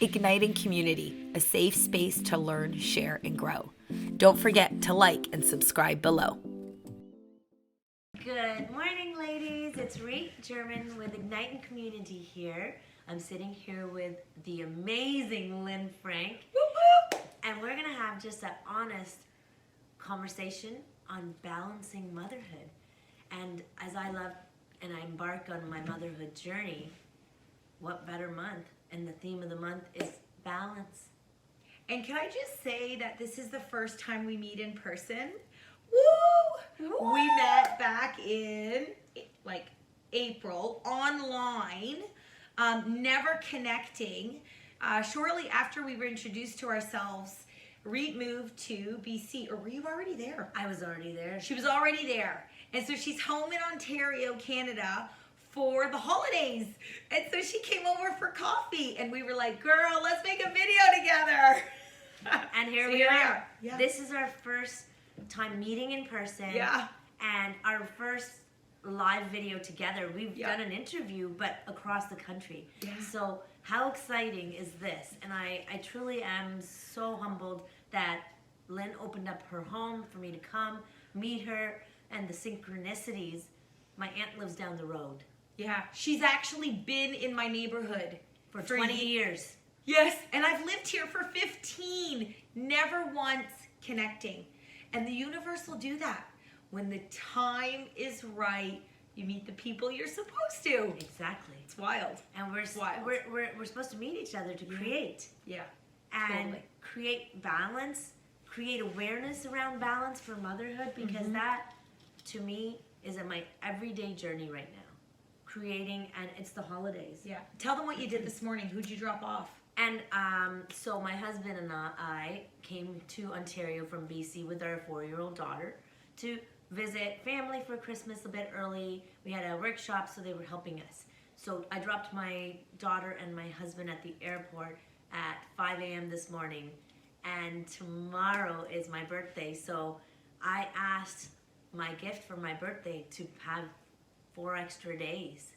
igniting community, a safe space to learn, share, and grow. Don't forget to like and subscribe below. Good morning, ladies. It's Reet German with Igniting Community here. I'm sitting here with the amazing Lyne Frank. Woo-hoo! And we're going to have just an honest conversation on balancing motherhood. And as I love and I embark on my motherhood journey, what better month? And the theme of the month is balance. And can I just say that this is the first time we meet in person? Woo! Woo! We met back in like April online, never connecting. Shortly after we were introduced to ourselves, Reet moved to BC, or were you already there? I was already there. She was already there. And so she's home in Ontario, Canada for the holidays. And so she came over for coffee and we were like, girl, let's make a video together. And here So we are. Yeah. This is our first time meeting in person. Yeah. And our first live video together. We've Yeah. done an interview, but across the country. Yeah. So how exciting is this? And I truly am so humbled that Lyne opened up her home for me to come, meet her, and the synchronicities. My aunt lives down the road. Yeah. She's actually been in my neighborhood For 20 years. Yes, and I've lived here for 15, never once connecting. And the universe will do that. When the time is right, you meet the people you're supposed to. Exactly. It's wild. And we're supposed to meet each other to create. Yeah. And Totally. create balance, create awareness around balance for motherhood, because that, to me, is in my everyday journey right now. Creating, and it's the holidays. Yeah. Tell them what you did this morning. Who'd you drop off? And so my husband and I came to Ontario from BC with our 4-year-old daughter to visit family for Christmas a bit early. We had a workshop, so they were helping us. So I dropped my daughter and my husband at the airport at 5 a.m. this morning. And tomorrow is my birthday, so I asked my gift for my birthday to have 4 extra days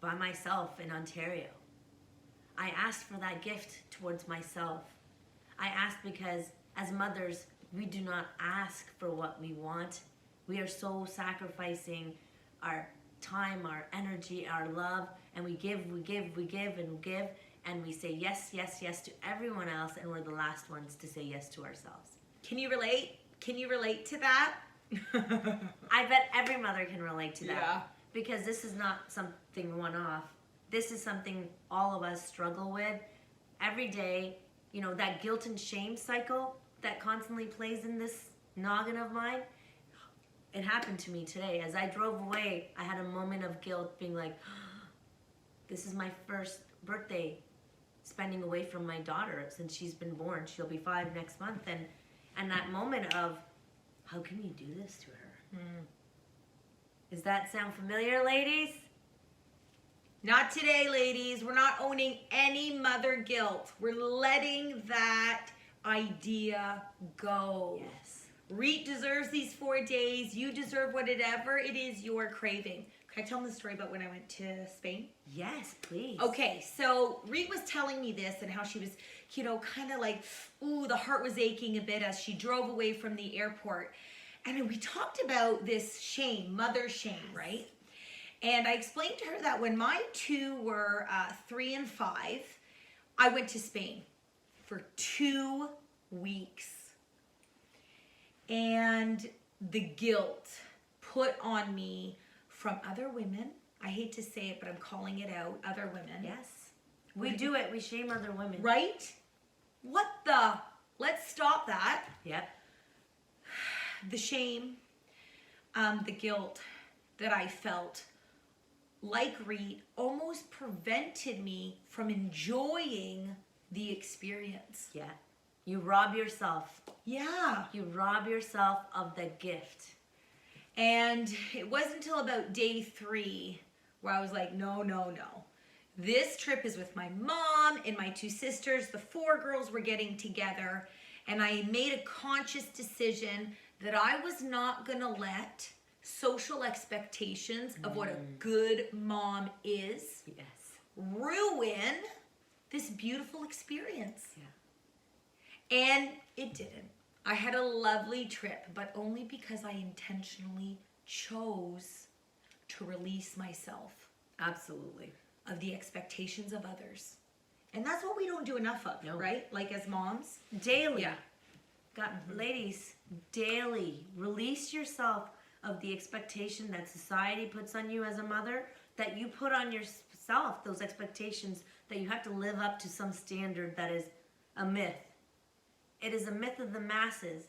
by myself in Ontario. I asked for that gift towards myself. I asked because as mothers, we do not ask for what we want. We are so sacrificing our time, our energy, our love, and we give, and we say yes, yes, yes to everyone else, and we're the last ones to say yes to ourselves. Can you relate? Can you relate to that? I bet every mother can relate to that. Yeah. Because this is not something one-off. This is something all of us struggle with every day. You know, that guilt and shame cycle that constantly plays in this noggin of mine. It happened to me today. As I drove away, I had a moment of guilt, being like, this is my first birthday spending away from my daughter since she's been born. She'll be 5 next month. And that moment of, how can you do this to her? Does that sound familiar, ladies? Not today, ladies. We're not owning any mother guilt. We're letting that idea go. Yes. Reet deserves these 4 days. You deserve whatever it is you're craving. Can I tell them the story about when I went to Spain? Yes, please. Okay, so Reet was telling me this and how she was, you know, kind of like, ooh, the heart was aching a bit as she drove away from the airport. And we talked about this shame, mother shame, right? And I explained to her that when my 2 were 3 and 5, I went to Spain for 2 weeks. And the guilt put on me from other women. I hate to say it, but I'm calling it out. Other women. Yes. We do it. We shame other women. Right? What the? Let's stop that. Yep. The shame, the guilt that I felt, like Reet, almost prevented me from enjoying the experience. Yeah. You rob yourself. Yeah. You rob yourself of the gift. And it wasn't until about day 3 where I was like, no, no, no. This trip is with my mom and my 2 sisters. The 4 girls were getting together. And I made a conscious decision that I was not going to let social expectations of what a good mom is Yes. ruin this beautiful experience. Yeah. And it didn't. I had a lovely trip, but only because I intentionally chose to release myself Absolutely. of the expectations of others. And that's what we don't do enough of, No. right? Like as moms. Daily. Yeah. Ladies, daily release yourself of the expectation that society puts on you as a mother, that you put on yourself, those expectations that you have to live up to some standard that is a myth. It is a myth of the masses.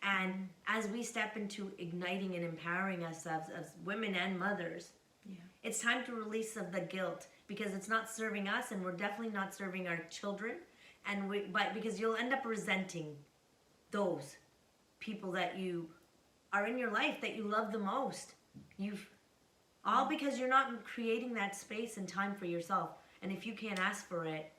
And as we step into igniting and empowering ourselves as women and mothers, it's time to release of the guilt, because it's not serving us, and we're definitely not serving our children. But because you'll end up resenting those people that you are in your life, that you love the most. All because you're not creating that space and time for yourself. And if you can't ask for it,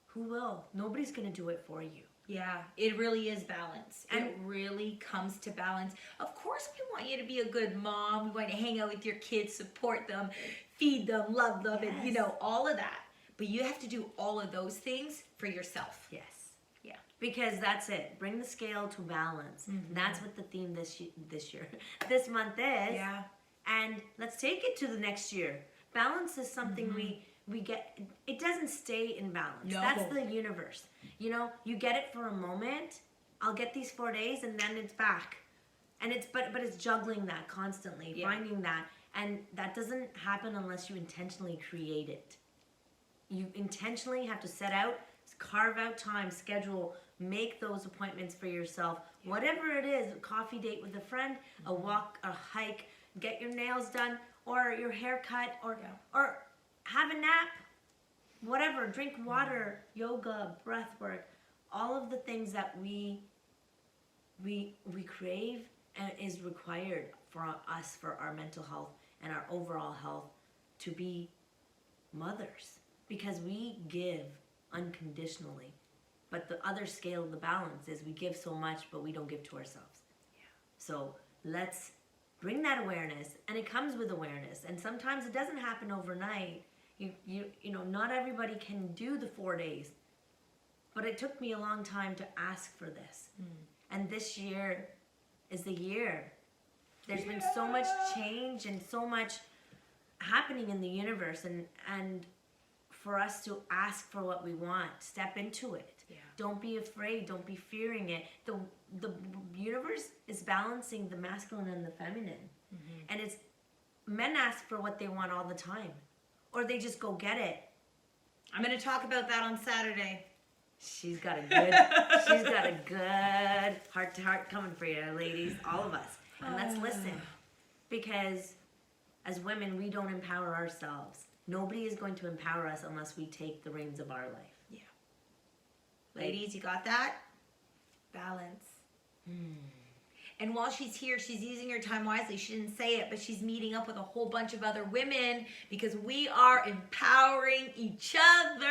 who will? Nobody's going to do it for you. Yeah, it really is balance. And it really comes to balance. Of course, we want you to be a good mom. We want to hang out with your kids, support them, feed them, love them, and you know, all of that. But you have to do all of those things for yourself. Yes. Yeah. Because that's it. Bring the scale to balance. That's what the theme this month is. Yeah. And let's take it to the next year. Balance is something we get. It doesn't stay in balance. No. That's the universe. You know, you get it for a moment. I'll get these 4 days, and then it's back. And it's but it's juggling that constantly, finding that, and that doesn't happen unless you intentionally create it. You intentionally have to set out, carve out time, schedule, make those appointments for yourself. Whatever it is, a coffee date with a friend, a walk, a hike, get your nails done, or your hair cut, or have a nap, whatever, drink water, yoga, breath work, all of the things that we crave and is required for us, for our mental health and our overall health, to be mothers, because we give unconditionally. But the other scale of the balance is we give so much, but we don't give to ourselves. Yeah. So let's bring that awareness, and it comes with awareness. And sometimes it doesn't happen overnight. You know, not everybody can do the 4 days. But it took me a long time to ask for this. And this year is the year. There's been so much change and so much happening in the universe, and for us to ask for what we want, step into it. Yeah. Don't be afraid, don't be fearing it. The universe is balancing the masculine and the feminine. And it's men ask for what they want all the time, or they just go get it. I'm going to talk about that on Saturday. She's got a good heart to heart coming for you, ladies, all of us. And let's listen, because as women, we don't empower ourselves. Nobody is going to empower us unless we take the reins of our life. Yeah. Ladies, you got that? Balance. And while she's here, she's using her time wisely. She didn't say it, but she's meeting up with a whole bunch of other women because we are empowering each other.